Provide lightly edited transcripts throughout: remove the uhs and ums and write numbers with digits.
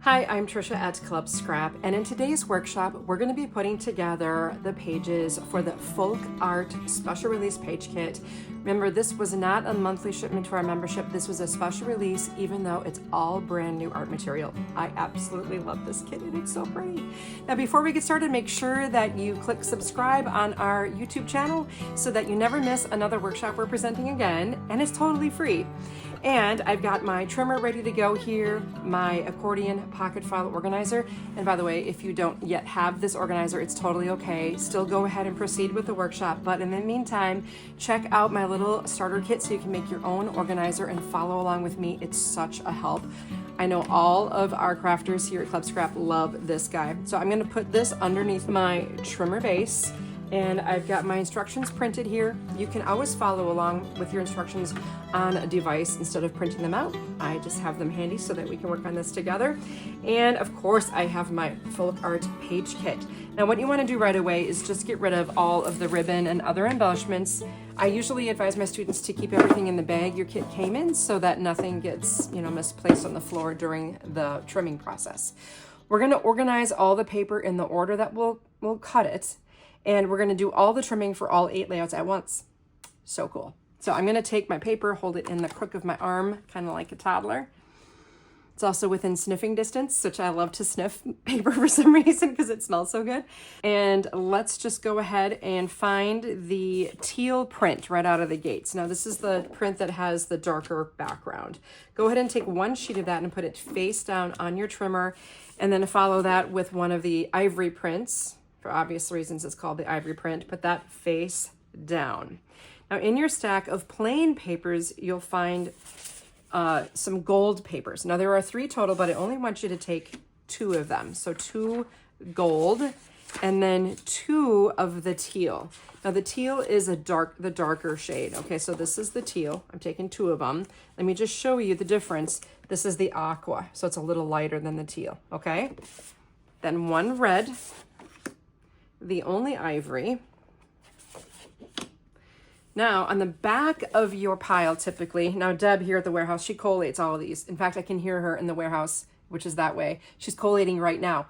Hi, I'm Tricia at Club Scrap, and in today's workshop, we're going to be putting together the pages for the Folk Art Special Release Page Kit. Remember, this was not a monthly shipment to our membership. This was a special release, even though it's all brand new art material. I absolutely love this kit, and it's so pretty. Now, before we get started, make sure that you click subscribe on our YouTube channel so that you never miss another workshop we're presenting again, and it's totally free. And I've got my trimmer ready to go here, my Accordion Pocket File organizer. And by the way, if you don't yet have this organizer, it's totally okay. Still go ahead and proceed with the workshop. But in the meantime, check out my little starter kit so you can make your own organizer and follow along with me. It's such a help. I know all of our crafters here at Club Scrap love this guy. So I'm gonna put this underneath my trimmer base. And I've got my instructions printed here. You can always follow along with your instructions on a device instead of printing them out. I just have them handy so that we can work on this together. And of course, I have my folk art page kit. Now, what you want to do right away is just get rid of all of the ribbon and other embellishments. I usually advise my students to keep everything in the bag your kit came in so that nothing gets, misplaced on the floor during the trimming process. We're going to organize all the paper in the order that we'll cut it. And we're going to do all the trimming for all 8 layouts at once. So cool. So I'm going to take my paper, hold it in the crook of my arm, kind of like a toddler. It's also within sniffing distance, which I love to sniff paper for some reason because it smells so good. And let's just go ahead and find the teal print right out of the gates. Now, this is the print that has the darker background. Go ahead and take one sheet of that and put it face down on your trimmer, and then follow that with one of the ivory prints. For obvious reasons, it's called the ivory print. Put that face down. Now, in your stack of plain papers, you'll find some gold papers. Now, there are 3 total, but I only want you to take 2 of them. So 2 gold and then 2 of the teal. Now, the teal is the darker shade. Okay, so this is the teal. I'm taking 2 of them. Let me just show you the difference. This is the aqua, so it's a little lighter than the teal, okay? Then 1 red. The only ivory. Now, on the back of your pile, typically, now Deb here at the warehouse, she collates all of these. In fact, I can hear her in the warehouse, which is that way. She's collating right now.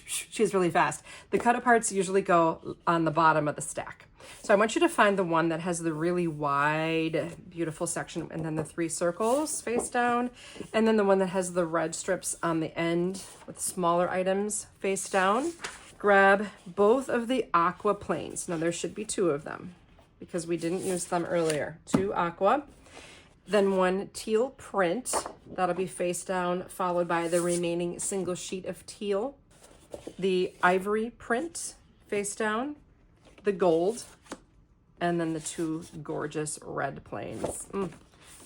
She's really fast. The Cutaparts usually go on the bottom of the stack. So I want you to find the one that has the really wide, beautiful section, and then the 3 circles face down, and then the one that has the red strips on the end with smaller items face down. Grab both of the aqua planes. Now, there should be 2 of them because we didn't use them earlier. 2 aqua, then 1 teal print. That'll be face down, followed by the remaining single sheet of teal. The ivory print, face down, the gold, and then the 2 gorgeous red planes.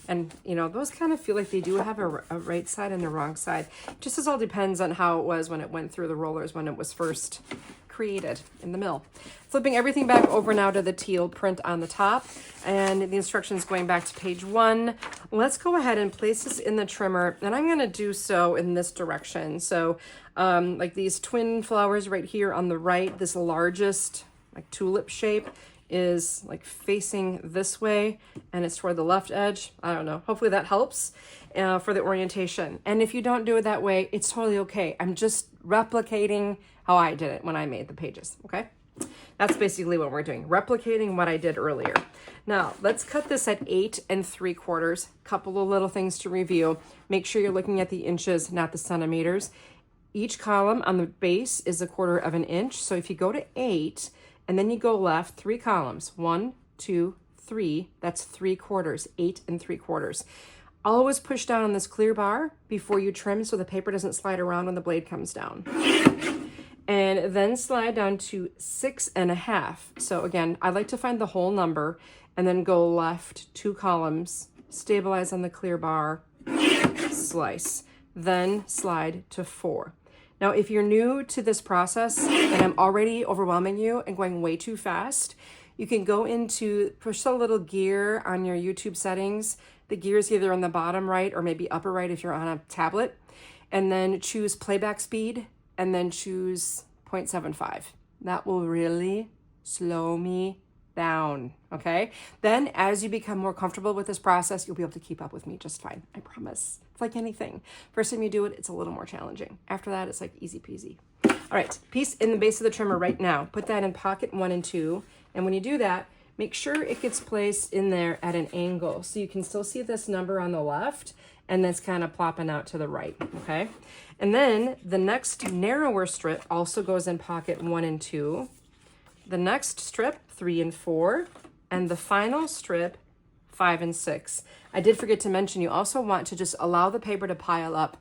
And, those kind of feel like they do have a right side and a wrong side. Just as all depends on how it was when it went through the rollers when it was first created in the mill. Flipping everything back over now to the teal print on the top. And the instructions going back to page 1. Let's go ahead and place this in the trimmer. And I'm going to do so in this direction. So like these twin flowers right here on the right, this largest like tulip shape is like facing this way and it's toward the left edge. I don't know. Hopefully that helps for the orientation. And if you don't do it that way, it's totally okay. I'm just replicating how I did it when I made the pages, okay? That's basically what we're doing, replicating what I did earlier. Now, let's cut this at 8 3/4. Couple of little things to review. Make sure you're looking at the inches, not the centimeters. Each column on the base is 1/4 of an inch. So if you go to 8, and then you go left 3 columns, 1, 2, 3, that's 3/4, 8 3/4. Always push down on this clear bar before you trim so the paper doesn't slide around when the blade comes down. And then slide down to 6 1/2. So again, I like to find the whole number and then go left 2 columns, stabilize on the clear bar, slice, then slide to 4. Now, if you're new to this process and I'm already overwhelming you and going way too fast, you can go into, push the little gear on your YouTube settings. The gear is either on the bottom right or maybe upper right if you're on a tablet. And then choose playback speed and then choose 0.75. That will really slow me down, okay? Then as you become more comfortable with this process, you'll be able to keep up with me just fine. I promise. like anything. First time you do it, it's a little more challenging. After that, it's like easy peasy. All right, piece in the base of the trimmer right now. Put that in pocket 1 and 2. And when you do that, make sure it gets placed in there at an angle so you can still see this number on the left and that's kind of plopping out to the right, okay? And then the next narrower strip also goes in pocket 1 and 2. The next strip, 3 and 4, and the final strip, 5 and 6. I did forget to mention, you also want to just allow the paper to pile up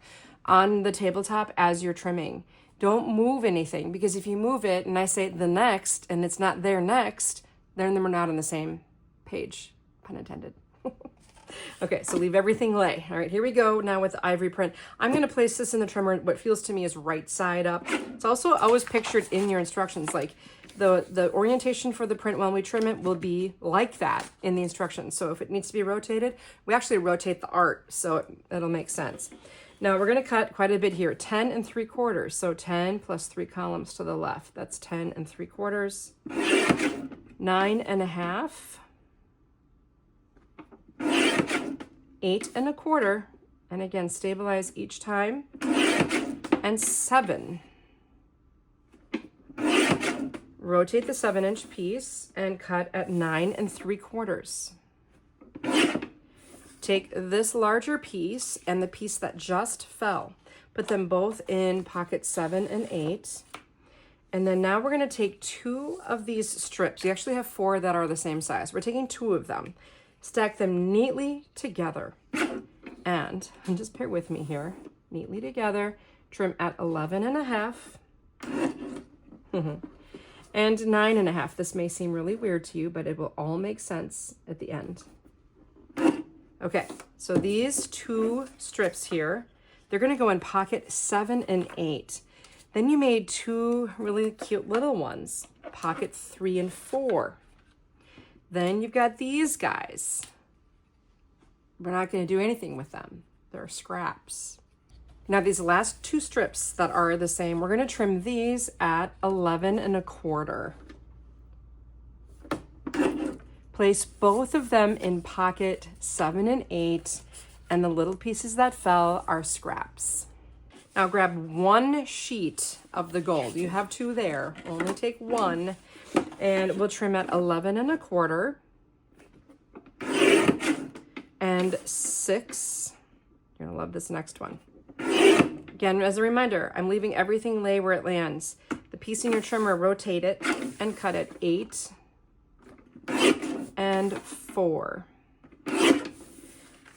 on the tabletop as you're trimming. Don't move anything, because if you move it and I say the next and it's not there next, then we're not on the same page, pun intended. Okay, so leave everything lay. All right, here we go now with the ivory print. I'm gonna place this in the trimmer, what feels to me is right side up. It's also always pictured in your instructions, like the orientation for the print when we trim it will be like that in the instructions. So if it needs to be rotated, we actually rotate the art, so it'll make sense. Now we're gonna cut quite a bit here, 10 and 3/4. So 10 plus 3 columns to the left. That's 10 and 3/4. 9 1/2. 8 1/4. And again, stabilize each time. And 7. Rotate the 7-inch piece and cut at 9 3/4. Take this larger piece and the piece that just fell, put them both in pocket 7 and 8. And then now we're gonna take 2 of these strips. You actually have 4 that are the same size. We're taking 2 of them, stack them neatly together. And just bear with me here, neatly together, trim at 11 1/2. And 9 1/2. This may seem really weird to you, but it will all make sense at the end. Okay, so these 2 strips here, they're gonna go in pocket 7 and 8. Then you made 2 really cute little ones, pocket 3 and 4. Then you've got these guys. We're not gonna do anything with them. They're scraps. Now these last 2 strips that are the same, we're gonna trim these at 11 1/4. Place both of them in pocket 7 and 8, and the little pieces that fell are scraps. Now grab 1 sheet of the gold. You have 2 there, only take 1, and we'll trim at 11 1/4 and 6. You're gonna love this next one. Again, as a reminder, I'm leaving everything lay where it lands. The piece in your trimmer, rotate it and cut at 8 and 4.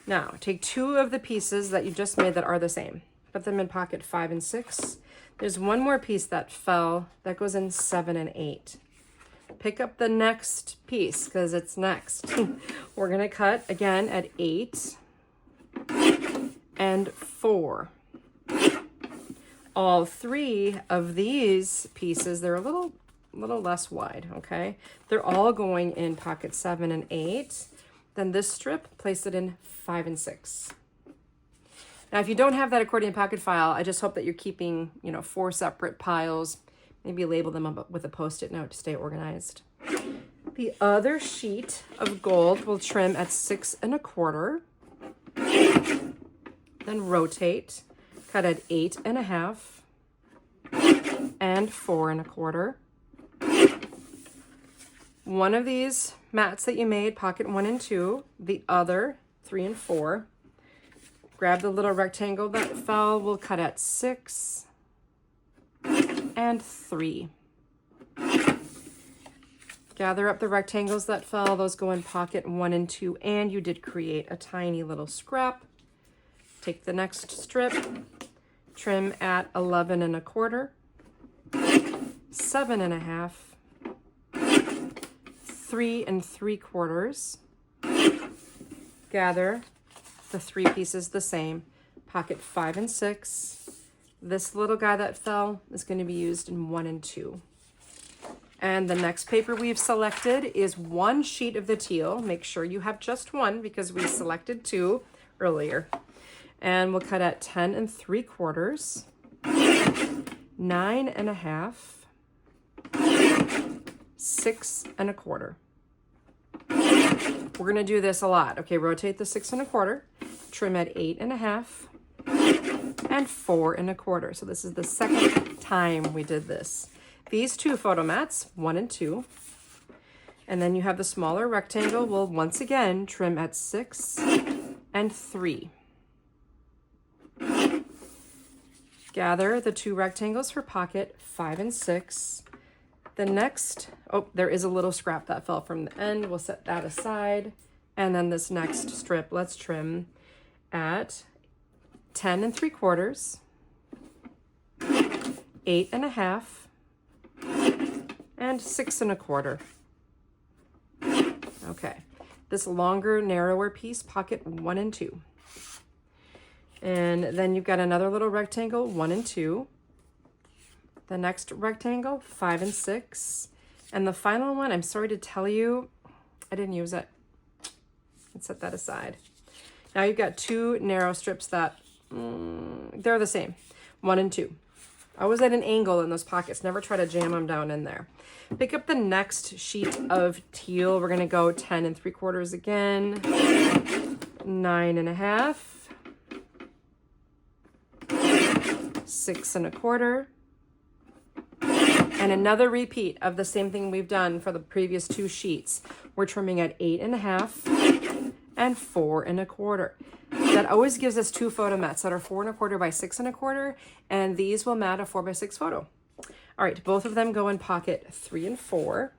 Now, take 2 of the pieces that you just made that are the same. Put them in pocket 5 and 6. There's 1 more piece that fell that goes in 7 and 8. Pick up the next piece because it's next. We're gonna cut again at 8 and 4. All 3 of these pieces, they're a little less wide, okay? They're all going in pocket 7 and 8. Then this strip, place it in 5 and 6. Now, if you don't have that accordion pocket file, I just hope that you're keeping, 4 separate piles. Maybe label them up with a Post-it note to stay organized. The other sheet of gold will trim at 6 1/4. Then rotate, cut at 8 1/2 and 4 1/4. One of these mats that you made, pocket 1 and 2, the other 3 and 4. Grab the little rectangle that fell, we'll cut at 6 and 3. Gather up the rectangles that fell, those go in pocket 1 and 2, and you did create a tiny little scrap. Take the next strip, trim at 11 1/4, 7 1/2, 3 3/4. Gather the 3 pieces the same, pocket 5 and 6. This little guy that fell is going to be used in 1 and 2. And the next paper we've selected is 1 sheet of the teal. Make sure you have just 1 because we selected 2 earlier. And we'll cut at 10 3/4, 9 1/2, 6 1/4. We're gonna do this a lot. Okay, rotate the 6 1/4, trim at 8 1/2, and 4 1/4. So this is the second time we did this. These two photo mats, 1 and 2. And then you have the smaller rectangle. We'll once again trim at 6 and 3. Gather the two rectangles for pocket 5 and 6. The next, oh, there is a little scrap that fell from the end. We'll set that aside. And then this next strip, let's trim at 10 3/4, 8 1/2, and 6 1/4. Okay, this longer, narrower piece, pocket 1 and 2. And then you've got another little rectangle, 1 and 2. The next rectangle, 5 and 6. And the final one, I'm sorry to tell you, I didn't use it. Let's set that aside. Now you've got two narrow strips that, they're the same, 1 and 2. Always at an angle in those pockets. Never try to jam them down in there. Pick up the next sheet of teal. We're going to go 10 3/4 again, 9 1/2, 6 1/4, and another repeat of the same thing we've done for the previous two sheets. We're trimming at 8 1/2 and 4 1/4. That always gives us two photo mats that are 4 1/4 by 6 1/4, and these will mat a 4 by 6 photo. All right, both of them go in pocket 3 and 4.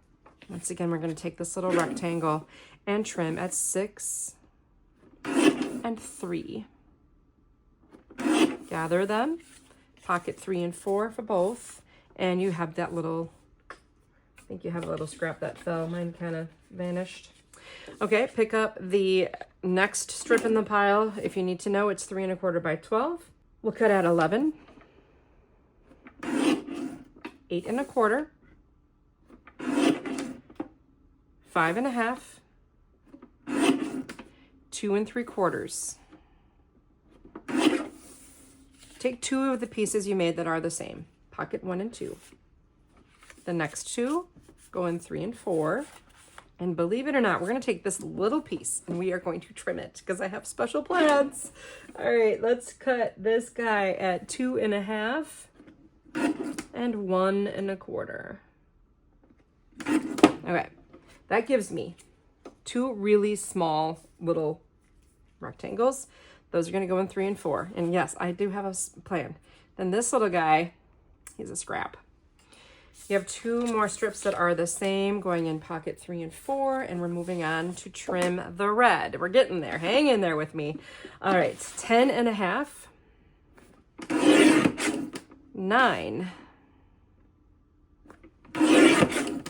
Once again, we're going to take this little rectangle and trim at 6 and 3. Gather them, pocket 3 and 4 for both, and you have that little, I think you have a little scrap that fell. Mine kind of vanished. Okay, pick up the next strip in the pile. If you need to know, it's 3 1/4 by 12. We'll cut out 11, 8 1/4, 5 1/2, 2 3/4. Take two of the pieces you made that are the same, pocket 1 and 2. The next two go in 3 and 4. And believe it or not, we're going to take this little piece and we are going to trim it because I have special plans. All right, let's cut this guy at 2 1/2 and 1 1/4. Okay, that gives me two really small little rectangles. Those are going to go in 3 and 4. And yes, I do have a plan. Then this little guy, he's a scrap. You have two more strips that are the same going in pocket 3 and 4, and we're moving on to trim the red. We're getting there. Hang in there with me. All right, 10 1/2, 9,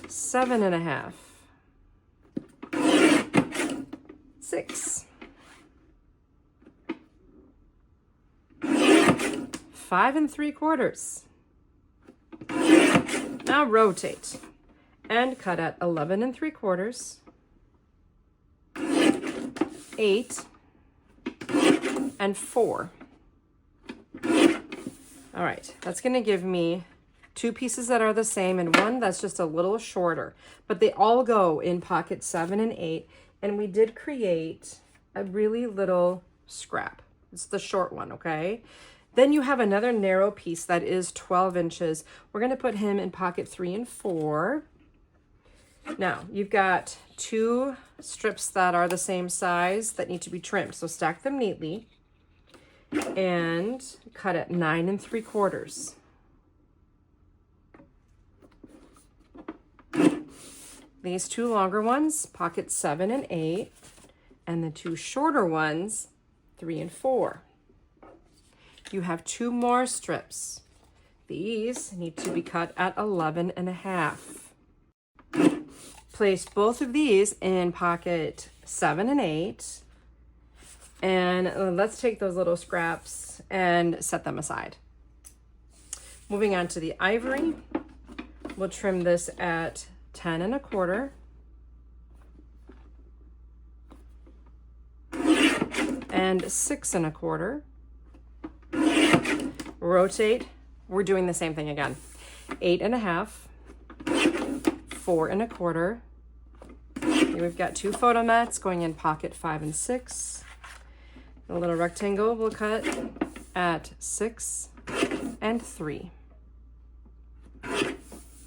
7 1/2, 6, 5 3/4. Now rotate and cut at 11 3/4, 8 and 4. All right, that's going to give me two pieces that are the same and one that's just a little shorter, but they all go in pocket 7 and 8, and we did create a really little scrap. It's the short one, okay? Then you have another narrow piece that is 12 inches. We're going to put him in pocket 3 and 4. Now, you've got two strips that are the same size that need to be trimmed. So stack them neatly and cut at 9 3/4. These two longer ones, pocket 7 and 8, and the two shorter ones, 3 and 4. You have two more strips. These need to be cut at 11 1/2. Place both of these in pocket 7 and 8. And let's take those little scraps and set them aside. Moving on to the ivory, we'll trim this at 10 1/4. And 6 1/4. Rotate, we're doing the same thing again. 8 1/2, 4 1/4. Here we've got two photo mats going in pocket 5 and 6. The little rectangle we'll cut at 6 and 3.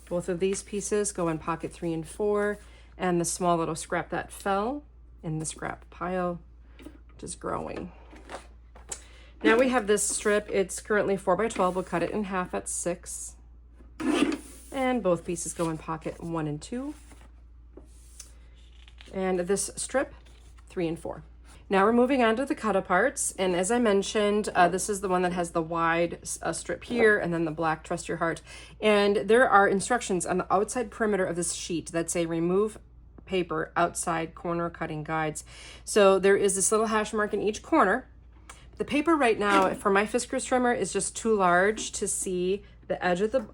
Both of these pieces go in pocket 3 and 4, and the small little scrap that fell in the scrap pile, which is growing. Now we have this strip. It's currently 4 by 12. We'll cut it in half at 6. And both pieces go in pocket 1 and 2. And this strip, 3 and 4. Now we're moving on to the Cutaparts, and as I mentioned, this is the one that has the wide strip here and then the black Trust Your Heart. And there are instructions on the outside perimeter of this sheet that say remove paper outside corner cutting guides. So there is this little hash mark in each corner. The paper right now for my Fiskars trimmer is just too large to see the edge of the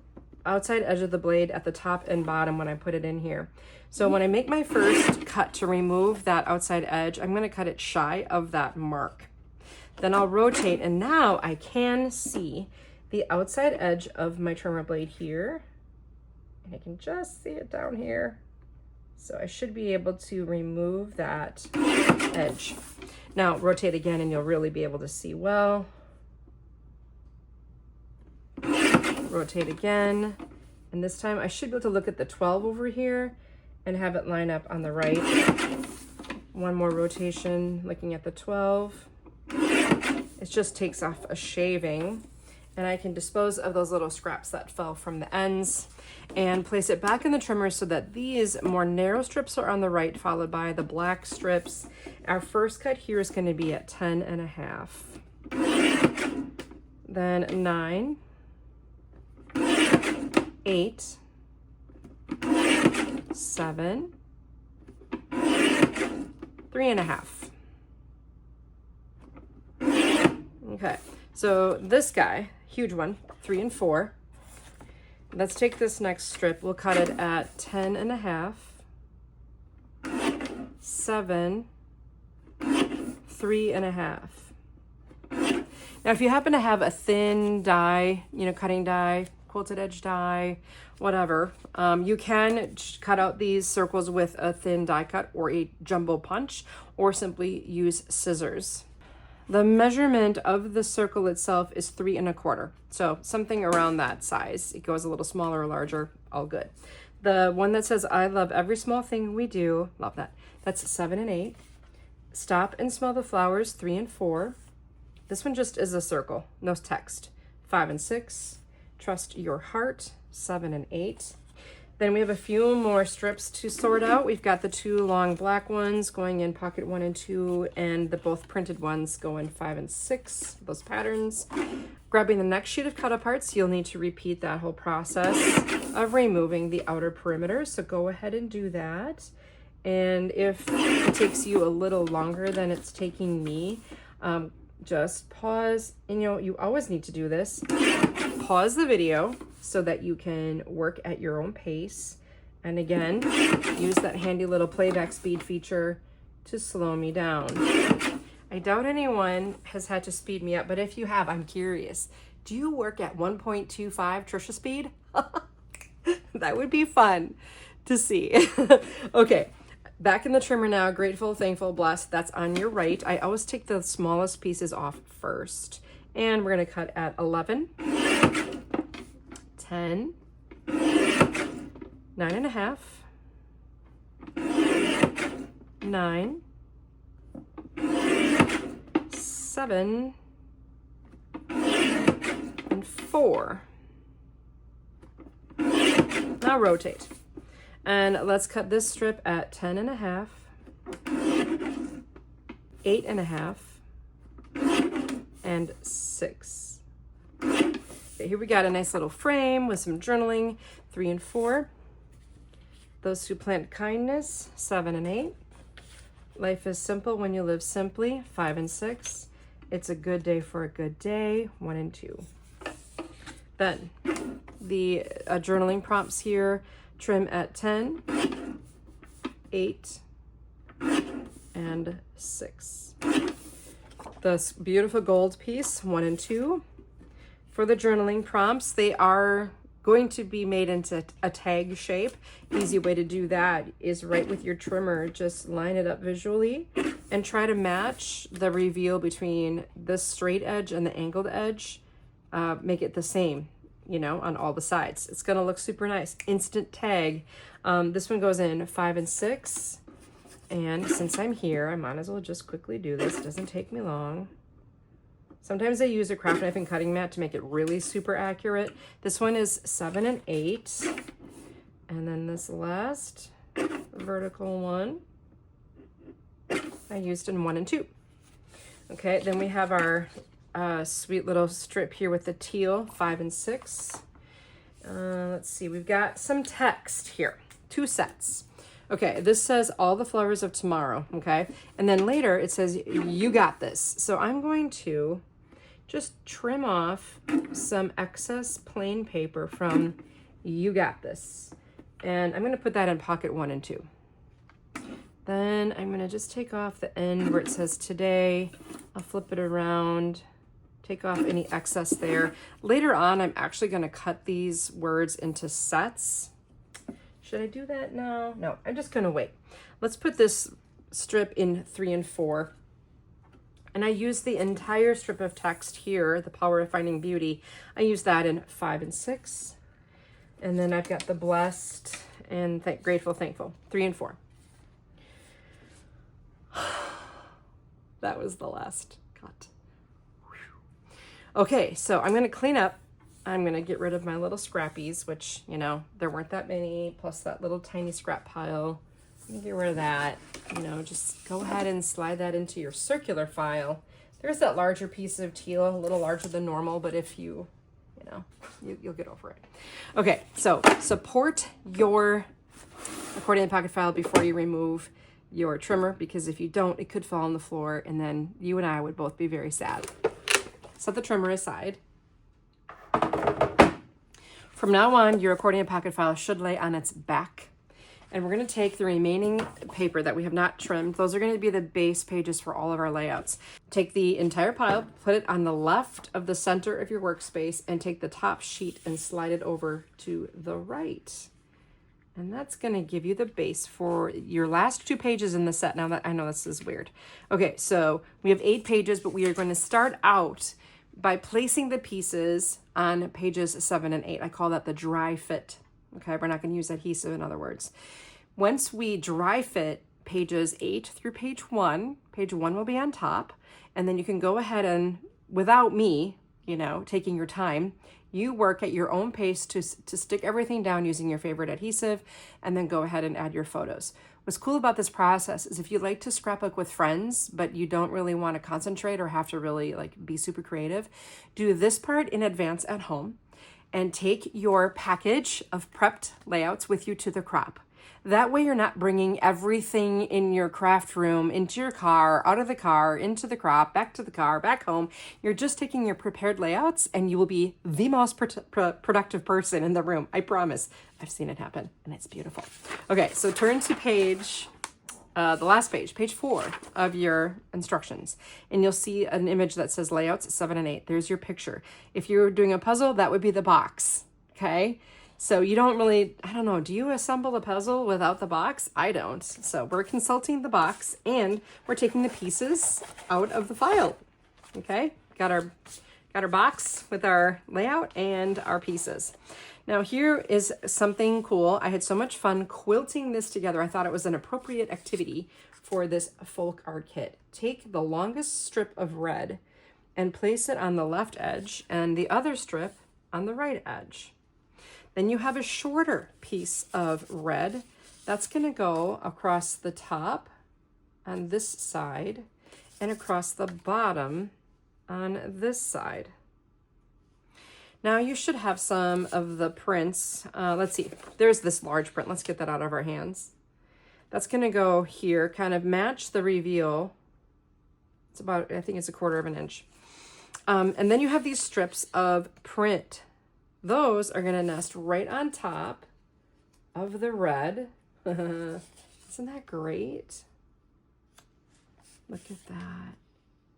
outside edge of the blade at the top and bottom when I put it in here. So when I make my first cut to remove that outside edge, I'm going to cut it shy of that mark. Then I'll rotate, and now I can see the outside edge of my trimmer blade here. And I can just see it down here. So I should be able to remove that edge. Now rotate again and you'll really be able to see well. Rotate again. And this time I should be able to look at the 12 over here and have it line up on the right. One more rotation, looking at the 12. It just takes off a shaving, and I can dispose of those little scraps that fell from the ends and place it back in the trimmer so that these more narrow strips are on the right, followed by the black strips. Our first cut here is going to be at 10 and a half. Then 9, 8, 7, 3 and a half. Okay, so this guy, huge one, 3 and 4. Let's take this next strip. We'll cut it at 10 and a half, 7, 3 and a half. Now, if you happen to have a thin die, you know, cutting die, quilted edge die, whatever, you can cut out these circles with a thin die cut or a jumbo punch, or simply use scissors. The measurement of the circle itself is 3 1/4. So something around that size. It goes a little smaller or larger, all good. The one that says, I love every small thing we do, love that. That's 7 and 8. Stop and smell the flowers, 3 and 4. This one just is a circle, no text. 5 and 6. Trust Your Heart, 7 and 8. Then we have a few more strips to sort out. We've got the 2 long black ones going in pocket 1 and 2, and the both printed ones go in 5 and 6, those patterns. Grabbing the next sheet of Cutaparts, you'll need to repeat that whole process of removing the outer perimeter. So go ahead and do that. And if it takes you a little longer than it's taking me, just pause. And you know, you always need to do this. Pause the video so that you can work at your own pace. And again, use that handy little playback speed feature to slow me down. I doubt anyone has had to speed me up, but if you have, I'm curious. Do you work at 1.25 Tricia speed? That would be fun to see. Okay, back in the trimmer now. Grateful, thankful, blessed. That's on your right. I always take the smallest pieces off first. And we're going to cut at 11, 10, 9 and a half, 9, 7, and 4. Now rotate. And let's cut this strip at 10 and a half, 8 and a half, and 6. Okay, here we got a nice little frame with some journaling, 3 and 4. Those who plant kindness, 7 and 8. Life is simple when you live simply, 5 and 6. It's a good day for a good day, 1 and 2. Then the journaling prompts here, trim at 10, 8, and 6. This beautiful gold piece, 1 and 2. For the journaling prompts, they are going to be made into a tag shape. Easy way to do that is right with your trimmer. Just line it up visually and try to match the reveal between this straight edge and the angled edge. Make it the same, you know, on all the sides. It's gonna look super nice. Instant tag. This one goes in 5 and 6. And since I'm here, I might as well just quickly do this. It doesn't take me long. Sometimes I use a craft knife and cutting mat to make it really super accurate. This one is 7 and 8. And then this last vertical one, I used in 1 and 2. Okay, then we have our sweet little strip here with the teal, 5 and 6. Let's see, we've got some text here, 2 sets. Okay, this says all the flowers of tomorrow, okay? And then later it says, you got this. So I'm going to just trim off some excess plain paper from you got this. And I'm gonna put that in pocket 1 and 2. Then I'm gonna just take off the end where it says today. I'll flip it around, take off any excess there. Later on, I'm actually gonna cut these words into sets. Should I do that now? No, I'm just gonna wait. Let's put this strip in 3 and 4. And I use the entire strip of text here, The Power of Finding Beauty. I use that in 5 and 6. And then I've got the Blessed and Grateful, Thankful, 3 and 4. That was the last cut. Okay, so I'm gonna clean up. I'm gonna get rid of my little scrappies, which, you know, there weren't that many, plus that little tiny scrap pile. Let me get rid of that. You know, just go ahead and slide that into your circular file. There's that larger piece of teal, a little larger than normal, but if you know, you'll get over it. Okay, so support your accordion pocket file before you remove your trimmer, because if you don't, it could fall on the floor and then you and I would both be very sad. Set the trimmer aside. From now on, your accordion pocket file should lay on its back. And we're gonna take the remaining paper that we have not trimmed. Those are gonna be the base pages for all of our layouts. Take the entire pile, put it on the left of the center of your workspace, and take the top sheet and slide it over to the right. And that's gonna give you the base for your last 2 pages in the set. Now that I know this is weird. Okay, so we have 8 pages, but we are going to start out by placing the pieces on pages 7 and 8. I call that the dry fit. Okay, we're not gonna use adhesive, in other words. Once we dry fit pages 8 through page 1 will be on top, and then you can go ahead and, without me, you know, taking your time, you work at your own pace to stick everything down using your favorite adhesive, and then go ahead and add your photos. What's cool about this process is if you like to scrapbook with friends, but you don't really want to concentrate or have to really like be super creative, do this part in advance at home and take your package of prepped layouts with you to the crop. That way you're not bringing everything in your craft room into your car, out of the car, into the crop, back to the car, back home. You're just taking your prepared layouts and you will be the most productive person in the room. I promise. I've seen it happen and it's beautiful. Okay, so turn to page, the last page, page 4 of your instructions. And you'll see an image that says layouts 7 and 8. There's your picture. If you're doing a puzzle, that would be the box, okay? So you don't really, I don't know, do you assemble a puzzle without the box? I don't. So we're consulting the box and we're taking the pieces out of the file. Okay, got our box with our layout and our pieces. Now here is something cool. I had so much fun quilting this together. I thought it was an appropriate activity for this folk art kit. Take the longest strip of red and place it on the left edge and the other strip on the right edge. Then you have a shorter piece of red that's gonna go across the top on this side and across the bottom on this side. Now you should have some of the prints. Let's see, there's this large print. Let's get that out of our hands. That's gonna go here, kind of match the reveal. It's about, I think it's 1/4 of an inch. And then you have these strips of print. Those are gonna nest right on top of the red. Isn't that great? Look at that.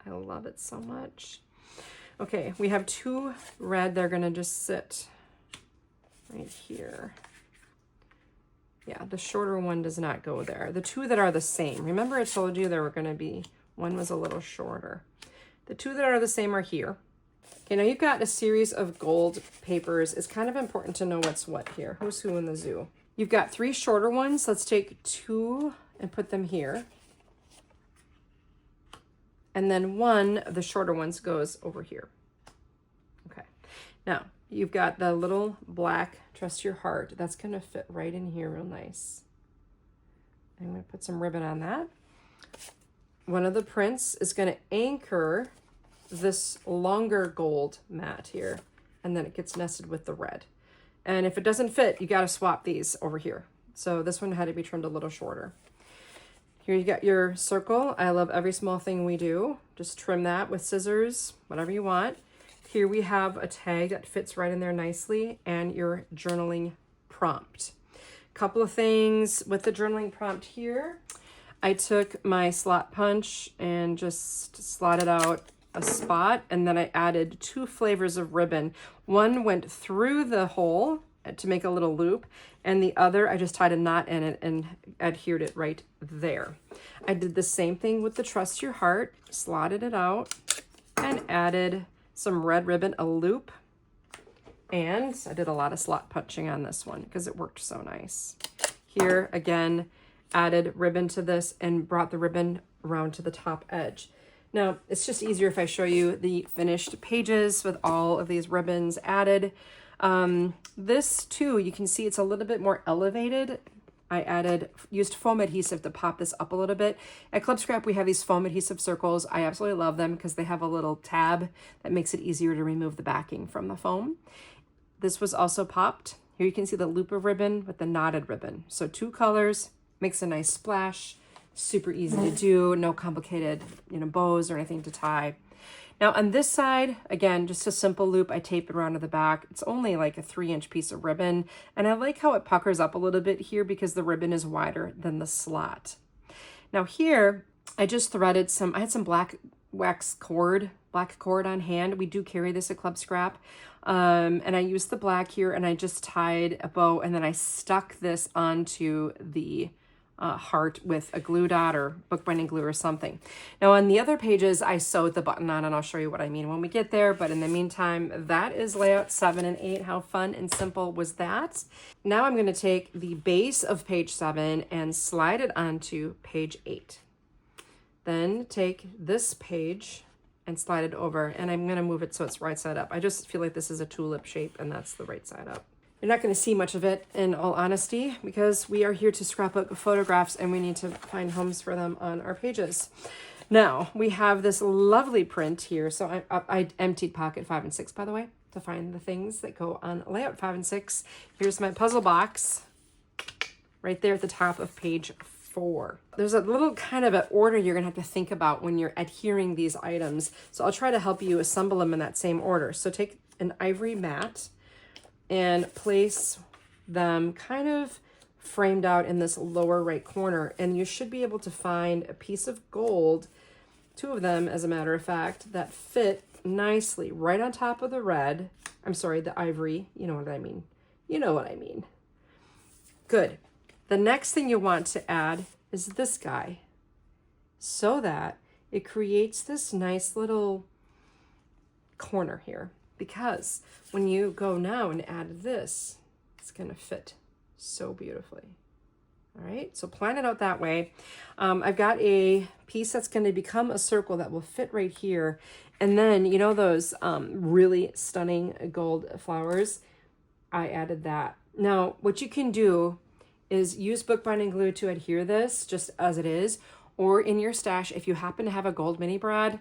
I love it so much. Okay, we have 2 red. They're gonna just sit right here. Yeah, the shorter one does not go there. The two that are the same. Remember I told you there were going to be, one was a little shorter. The two that are the same are here. Okay, now you've got a series of gold papers. It's kind of important to know what's what here. Who's who in the zoo? You've got 3 shorter ones. Let's take 2 and put them here. And then one of the shorter ones goes over here. Okay, now you've got the little black Trust Your Heart. That's going to fit right in here real nice. I'm going to put some ribbon on that. One of the prints is going to anchor this longer gold mat here, and then it gets nested with the red. And if it doesn't fit, you got to swap these over here. So this one had to be trimmed a little shorter. Here you got your circle. I love every small thing we do. Just trim that with scissors, whatever you want. Here we have a tag that fits right in there nicely, and your journaling prompt. Couple of things with the journaling prompt here. I took my slot punch and just slotted out a spot, and then I added 2 flavors of ribbon. One went through the hole to make a little loop, and the other I just tied a knot in it and adhered it right there. I did the same thing with the Trust Your Heart, slotted it out and added some red ribbon, a loop, and I did a lot of slot punching on this one because it worked so nice. Here again, added ribbon to this and brought the ribbon around to the top edge. Now, it's just easier if I show you the finished pages with all of these ribbons added. This too, you can see it's a little bit more elevated. I used foam adhesive to pop this up a little bit. At Club Scrap, we have these foam adhesive circles. I absolutely love them because they have a little tab that makes it easier to remove the backing from the foam. This was also popped. Here you can see the loop of ribbon with the knotted ribbon. So 2 colors, makes a nice splash. Super easy to do, no complicated, bows or anything to tie. Now on this side, again, just a simple loop. I tape it around to the back. It's only like a 3-inch piece of ribbon. And I like how it puckers up a little bit here because the ribbon is wider than the slot. Now here, I just threaded I had some black cord on hand. We do carry this at Club Scrap. And I used the black here and I just tied a bow and then I stuck this onto the heart with a glue dot or bookbinding glue or something. Now on the other pages, I sewed the button on and I'll show you what I mean when we get there. But in the meantime, that is layout 7 and 8. How fun and simple was that? Now I'm going to take the base of page 7 and slide it onto page 8. Then take this page and slide it over, and I'm going to move it so it's right side up. I just feel like this is a tulip shape and that's the right side up. You're not going to see much of it in all honesty because we are here to scrapbook photographs and we need to find homes for them on our pages. Now we have this lovely print here. So I emptied pocket 5 and 6, by the way, to find the things that go on layout 5 and 6. Here's my puzzle box right there at the top of page 4. There's a little kind of an order you're gonna have to think about when you're adhering these items. So I'll try to help you assemble them in that same order. So take an ivory mat and place them kind of framed out in this lower right corner. And you should be able to find a piece of gold, 2 of them as a matter of fact, that fit nicely right on top of the red. I'm sorry, the ivory, you know what I mean. You know what I mean. Good. The next thing you want to add is this guy so that it creates this nice little corner here. Because when you go now and add this, it's going to fit so beautifully. All right, so plan it out that way. I've got a piece that's going to become a circle that will fit right here. And then, you know those really stunning gold flowers? I added that. Now, what you can do is use bookbinding glue to adhere this just as it is. Or in your stash, if you happen to have a gold mini brad,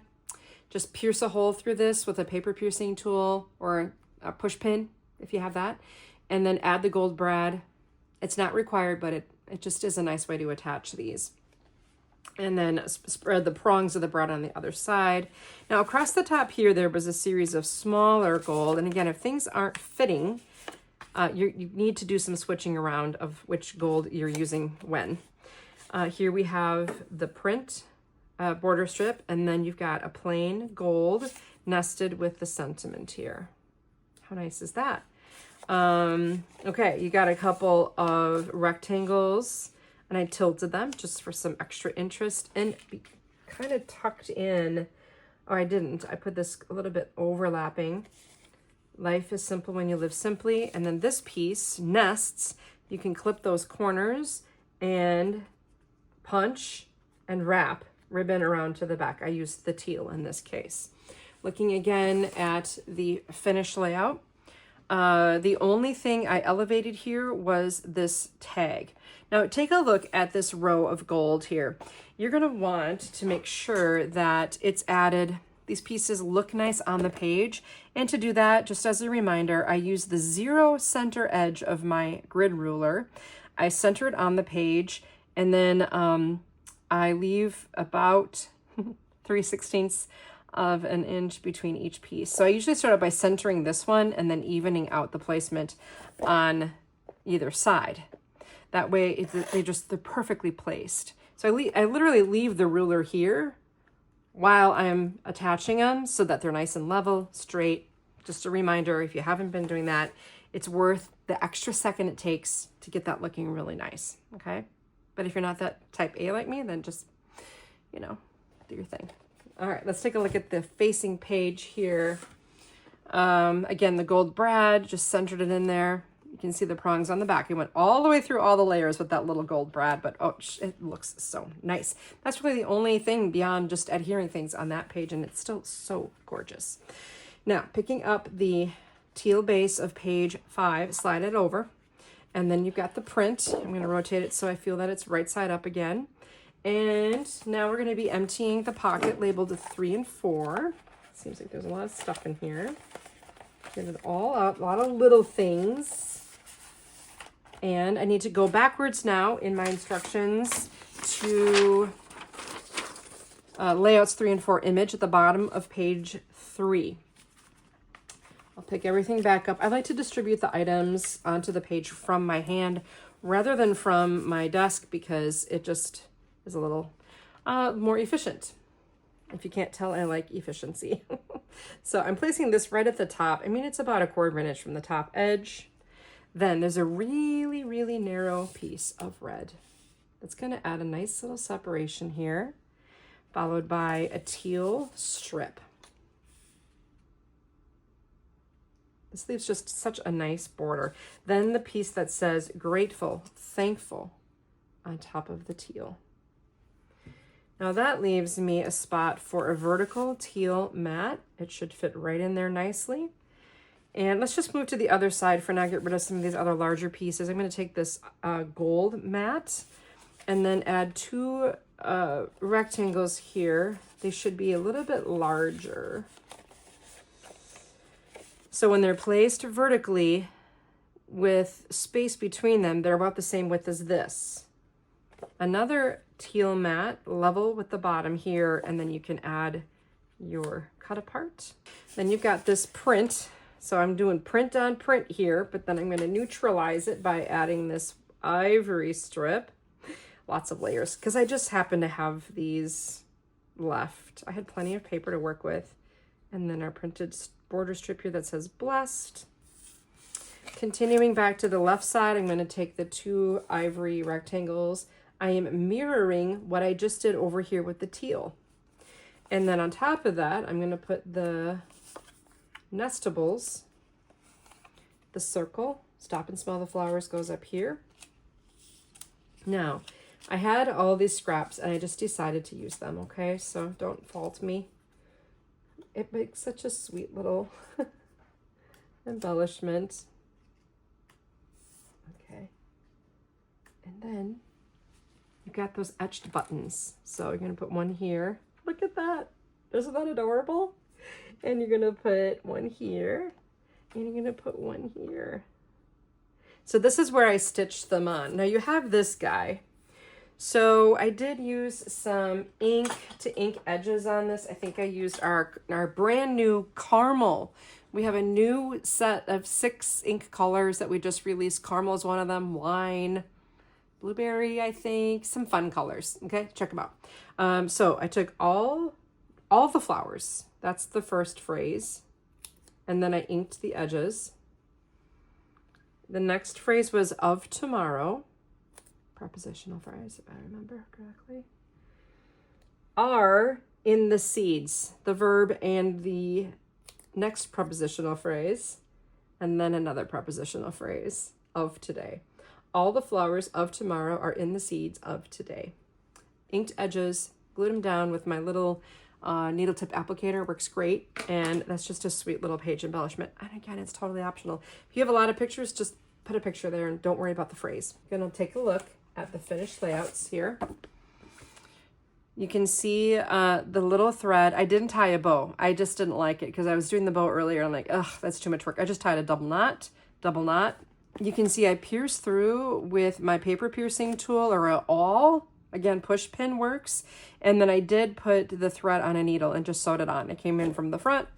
just pierce a hole through this with a paper piercing tool or a push pin if you have that, and then add the gold brad. It's not required, but it just is a nice way to attach these. And then spread the prongs of the brad on the other side. Now across the top here, there was a series of smaller gold. And again, if things aren't fitting, you need to do some switching around of which gold you're using when. Here we have the print border strip, and then you've got a plain gold nested with the sentiment here. How nice is that? Okay, you got a couple of rectangles, and I tilted them just for some extra interest, and kind of tucked in. Oh, I didn't. I put this a little bit overlapping. Life is simple when you live simply. And then this piece, nests, you can clip those corners and punch and wrap ribbon around to the back. I used the teal in this case. Looking again at the finished layout, the only thing I elevated here was this tag. Now take a look at this row of gold here. You're gonna want to make sure that it's added, these pieces look nice on the page. And to do that, just as a reminder, I use the 0 center edge of my grid ruler. I center it on the page, and then I leave about 3/16 of an inch between each piece. So I usually start out by centering this one and then evening out the placement on either side. That way they're perfectly placed. So I literally leave the ruler here while I'm attaching them so that they're nice and level, straight. Just a reminder, if you haven't been doing that, it's worth the extra second it takes to get that looking really nice, okay? But if you're not that type A like me, then just, you know, do your thing. All right, let's take a look at the facing page here. Again, the gold brad, just centered it in there. You can see the prongs on the back. It went all the way through all the layers with that little gold brad, but oh, it looks so nice. That's really the only thing beyond just adhering things on that page, and it's still so gorgeous. Now, picking up the teal base of page 5, slide it over, and then you've got the print. I'm going to rotate it so I feel that it's right side up again. And now we're going to be emptying the pocket labeled 3 and 4. Seems like there's a lot of stuff in here. Get it all out, a lot of little things. And I need to go backwards now in my instructions to layouts 3 and 4 image at the bottom of page 3. I'll pick everything back up. I like to distribute the items onto the page from my hand rather than from my desk because it just is a little more efficient. If you can't tell, I like efficiency. So I'm placing this right at the top. I mean, it's about a 1/4 inch from the top edge. Then there's a really, really narrow piece of red. That's going to add a nice little separation here, followed by a teal strip. This leaves just such a nice border. Then the piece that says grateful, thankful on top of the teal. Now that leaves me a spot for a vertical teal mat. It should fit right in there nicely. And let's just move to the other side for now, get rid of some of these other larger pieces. I'm going to take this gold mat and then add 2 rectangles here. They should be a little bit larger. So when they're placed vertically with space between them, they're about the same width as this. Another teal mat level with the bottom here, and then you can add your cut apart. Then you've got this print. So I'm doing print on print here, but then I'm going to neutralize it by adding this ivory strip. Lots of layers, because I just happen to have these left. I had plenty of paper to work with. And then our printed border strip here that says blessed. Continuing back to the left side, I'm going to take the 2 ivory rectangles. I am mirroring what I just did over here with the teal. And then on top of that, I'm going to put the nestables. The circle, stop and smell the flowers, goes up here. Now, I had all these scraps and I just decided to use them, okay? So don't fault me. It makes such a sweet little embellishment. Okay. And then you've got those etched buttons. So you're going to put one here. Look at that. Isn't that adorable? And you're going to put one here. And you're going to put one here. So this is where I stitched them on. Now you have this guy. So I did use some ink to ink edges on this. I think I used our brand new caramel. We have a new set of 6 ink colors that we just released. Caramel is one of them. Wine, blueberry, I think. Some fun colors. Okay, check them out. So I took all the flowers. That's the first phrase. And then I inked the edges. The next phrase was of tomorrow. Prepositional phrase, if I remember correctly. Are in the seeds, the verb and the next prepositional phrase, and then another prepositional phrase of today. All the flowers of tomorrow are in the seeds of today. Inked edges, glued them down with my little needle tip applicator, works great, and that's just a sweet little page embellishment. And again, it's totally optional. If you have a lot of pictures, just put a picture there and don't worry about the phrase. I'm gonna take a look at the finished layouts here. You can see the little thread. I didn't tie a bow. I just didn't like it because I was doing the bow earlier. I'm like, ugh, that's too much work. I just tied a double knot. You can see I pierced through with my paper piercing tool or a awl. Again, push pin works. And then I did put the thread on a needle and just sewed it on. It came in from the front,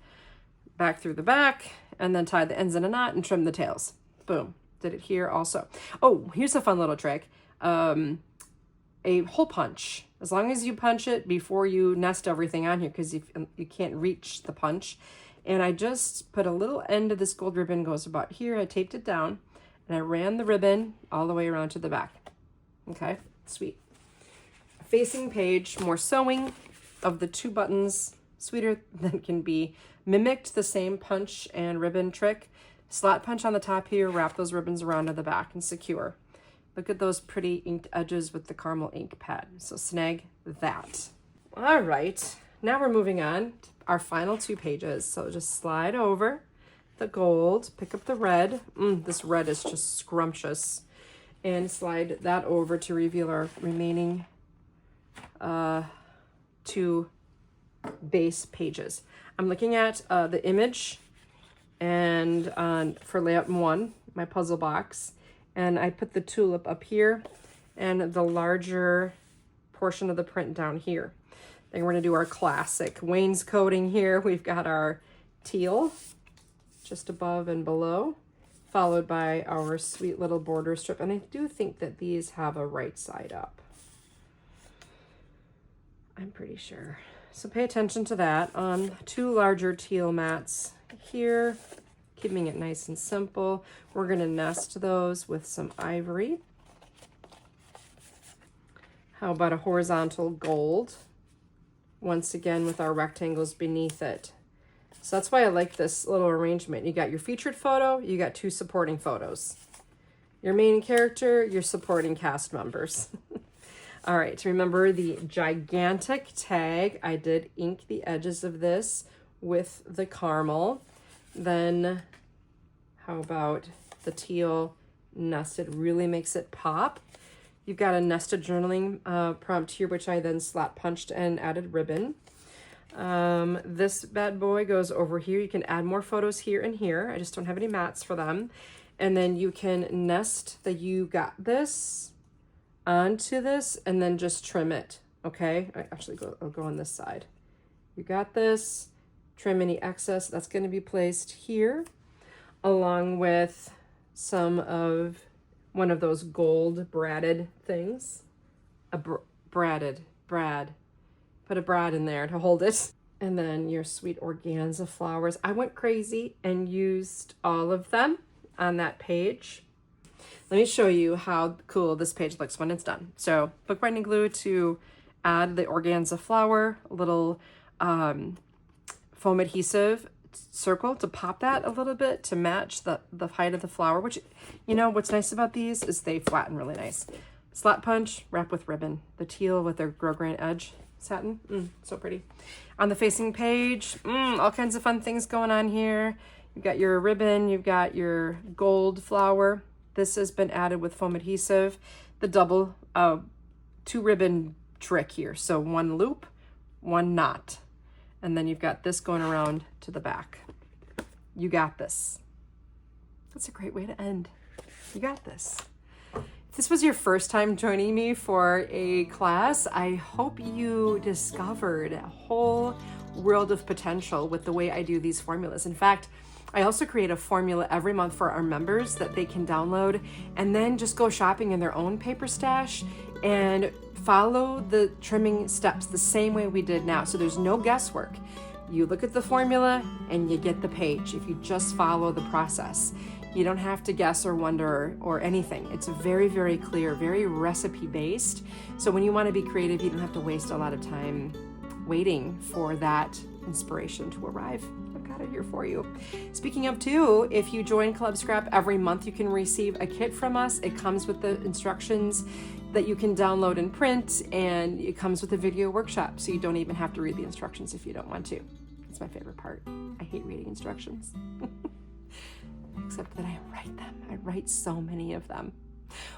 back through the back, and then tied the ends in a knot and trimmed the tails. Boom. Did it here also. Oh, here's a fun little trick. A hole punch. As long as you punch it before you nest everything on here, because you can't reach the punch. And I just put a little end of this gold ribbon, goes about here. I taped it down and I ran the ribbon all the way around to the back. Okay, sweet. Facing page, more sewing of the 2 buttons, sweeter than can be. Mimicked the same punch and ribbon trick. Slot punch on the top here, wrap those ribbons around to the back and secure. Look at those pretty inked edges with the caramel ink pad. So snag that. All right, now we're moving on to our final 2 pages. So just slide over the gold, pick up the red. This red is just scrumptious. And slide that over to reveal our remaining 2 base pages. I'm looking at the image and for layout 1, my puzzle box. And I put the tulip up here and the larger portion of the print down here. Then we're gonna do our classic wainscoting here. We've got our teal just above and below, followed by our sweet little border strip. And I do think that these have a right side up. I'm pretty sure. So pay attention to that. 2 larger teal mats here. Keeping it nice and simple. We're gonna nest those with some ivory. How about a horizontal gold? Once again with our rectangles beneath it. So that's why I like this little arrangement. You got your featured photo, you got 2 supporting photos. Your main character, your supporting cast members. All right, to remember the gigantic tag, I did ink the edges of this with the caramel. Then how about the teal nested? Really makes it pop. You've got a nested journaling prompt here, which I then slot punched and added ribbon. This bad boy goes over here. You can add more photos here and here. I just don't have any mats for them. And then you can nest the you got this onto this and then just trim it. Okay, I'll go on this side. You got this. Trim any excess. That's going to be placed here along with one of those gold braided things. Brad. Put a brad in there to hold it. And then your sweet organza flowers. I went crazy and used all of them on that page. Let me show you how cool this page looks when it's done. So book binding glue to add the organza flower, a little foam adhesive circle to pop that a little bit to match the height of the flower, which, you know, what's nice about these is they flatten really nice. Slot punch, wrap with ribbon. The teal with their grosgrain edge satin, so pretty. On the facing page, all kinds of fun things going on here. You've got your ribbon, you've got your gold flower. This has been added with foam adhesive. The double 2 ribbon trick here. So 1 loop, 1 knot. And then you've got this going around to the back. You got this. That's a great way to end. You got this. If this was your first time joining me for a class, I hope you discovered a whole world of potential with the way I do these formulas. In fact, I also create a formula every month for our members that they can download and then just go shopping in their own paper stash and follow the trimming steps the same way we did now. So there's no guesswork. You look at the formula and you get the page if you just follow the process. You don't have to guess or wonder or anything. It's very, very clear, very recipe based. So when you want to be creative, you don't have to waste a lot of time waiting for that inspiration to arrive. I've got it here for you. Speaking of too, if you join Club Scrap every month, you can receive a kit from us. It comes with the instructions that you can download and print, and it comes with a video workshop, so you don't even have to read the instructions if you don't want to. It's my favorite part. I hate reading instructions. Except that I write them. I write so many of them.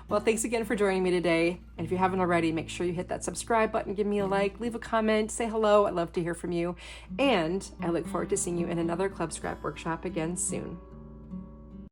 Well, thanks again for joining me today. And if you haven't already, make sure you hit that subscribe button, give me a like, leave a comment, say hello. I'd love to hear from you. And I look forward to seeing you in another Club Scrap workshop again soon.